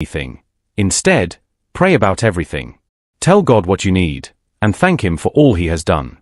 anything. Instead, pray about everything. Tell God what you need, and thank Him for all He has done.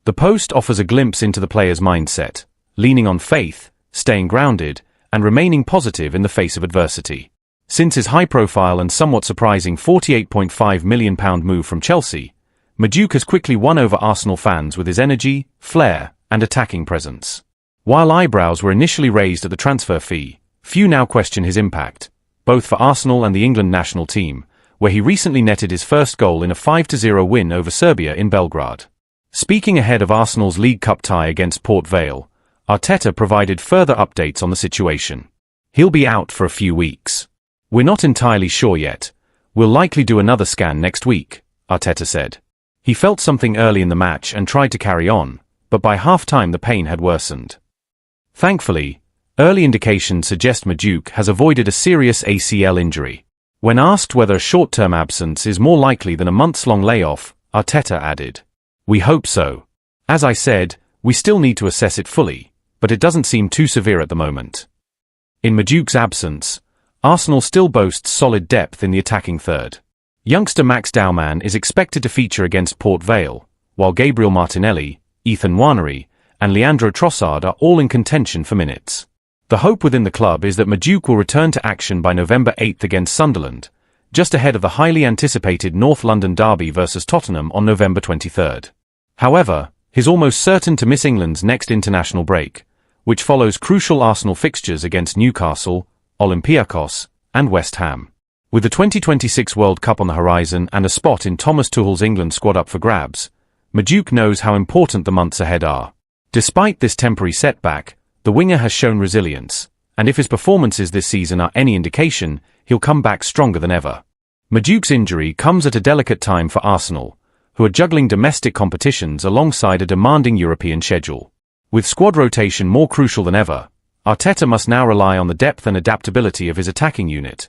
The post offers a glimpse into the player's mindset, leaning on faith, staying grounded, and remaining positive in the face of adversity. Since his high-profile and somewhat surprising £48.5 million move from Chelsea, Madueke has quickly won over Arsenal fans with his energy, flair, and attacking presence. While eyebrows were initially raised at the transfer fee, few now question his impact, both for Arsenal and the England national team, where he recently netted his first goal in a 5-0 win over Serbia in Belgrade. Speaking ahead of Arsenal's League Cup tie against Port Vale, Arteta provided further updates on the situation. He'll be out for a few weeks. We're not entirely sure yet. We'll likely do another scan next week, Arteta said. He felt something early in the match and tried to carry on, but by half-time the pain had worsened. Thankfully, early indications suggest Madueke has avoided a serious ACL injury. When asked whether a short-term absence is more likely than a months-long layoff, Arteta added, "We hope so. As I said, we still need to assess it fully, but it doesn't seem too severe at the moment." In Madueke's absence, Arsenal still boasts solid depth in the attacking third. Youngster Max Dowman is expected to feature against Port Vale, while Gabriel Martinelli, Ethan Nwaneri, and Leandro Trossard are all in contention for minutes. The hope within the club is that Madueke will return to action by November 8 against Sunderland, just ahead of the highly anticipated North London derby versus Tottenham on November 23. However, he's almost certain to miss England's next international break, which follows crucial Arsenal fixtures against Newcastle, Olympiacos, and West Ham. With the 2026 World Cup on the horizon and a spot in Thomas Tuchel's England squad up for grabs, Madueke knows how important the months ahead are. Despite this temporary setback, the winger has shown resilience, and if his performances this season are any indication, he'll come back stronger than ever. Madueke's injury comes at a delicate time for Arsenal, who are juggling domestic competitions alongside a demanding European schedule. With squad rotation more crucial than ever, Arteta must now rely on the depth and adaptability of his attacking unit,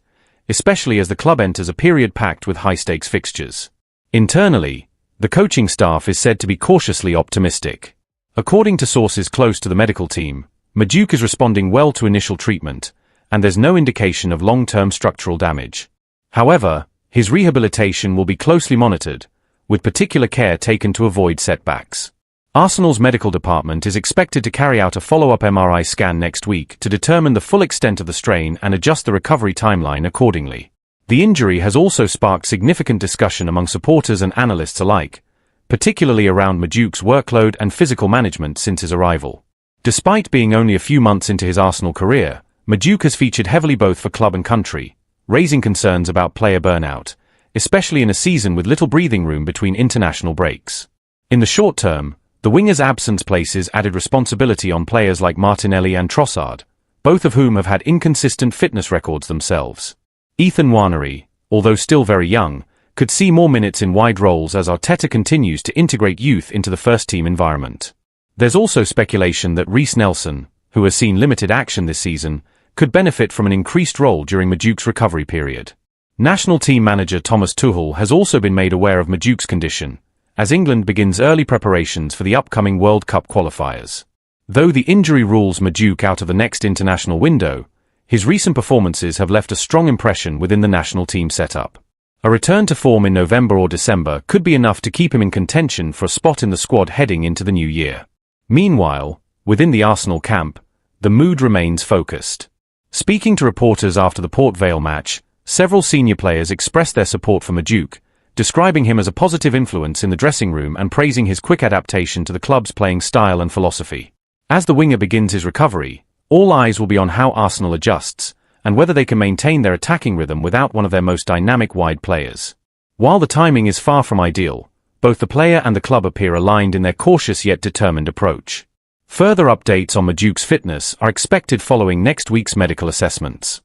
especially as the club enters a period packed with high-stakes fixtures. Internally, the coaching staff is said to be cautiously optimistic. According to sources close to the medical team, Madueke is responding well to initial treatment, and there's no indication of long-term structural damage. However, his rehabilitation will be closely monitored, with particular care taken to avoid setbacks. Arsenal's medical department is expected to carry out a follow-up MRI scan next week to determine the full extent of the strain and adjust the recovery timeline accordingly. The injury has also sparked significant discussion among supporters and analysts alike, particularly around Madueke's workload and physical management since his arrival. Despite being only a few months into his Arsenal career, Madueke has featured heavily both for club and country, raising concerns about player burnout, especially in a season with little breathing room between international breaks. In the short term, the winger's absence places added responsibility on players like Martinelli and Trossard, both of whom have had inconsistent fitness records themselves. Ethan Nwaneri, although still very young, could see more minutes in wide roles as Arteta continues to integrate youth into the first-team environment. There's also speculation that Reiss Nelson, who has seen limited action this season, could benefit from an increased role during Madueke's recovery period. National team manager Thomas Tuchel has also been made aware of Madueke's condition, as England begins early preparations for the upcoming World Cup qualifiers. Though the injury rules Madueke out of the next international window, his recent performances have left a strong impression within the national team setup. A return to form in November or December could be enough to keep him in contention for a spot in the squad heading into the new year. Meanwhile, within the Arsenal camp, the mood remains focused. Speaking to reporters after the Port Vale match, several senior players expressed their support for Madueke, describing him as a positive influence in the dressing room and praising his quick adaptation to the club's playing style and philosophy. As the winger begins his recovery, all eyes will be on how Arsenal adjusts, and whether they can maintain their attacking rhythm without one of their most dynamic wide players. While the timing is far from ideal, both the player and the club appear aligned in their cautious yet determined approach. Further updates on Madueke's fitness are expected following next week's medical assessments.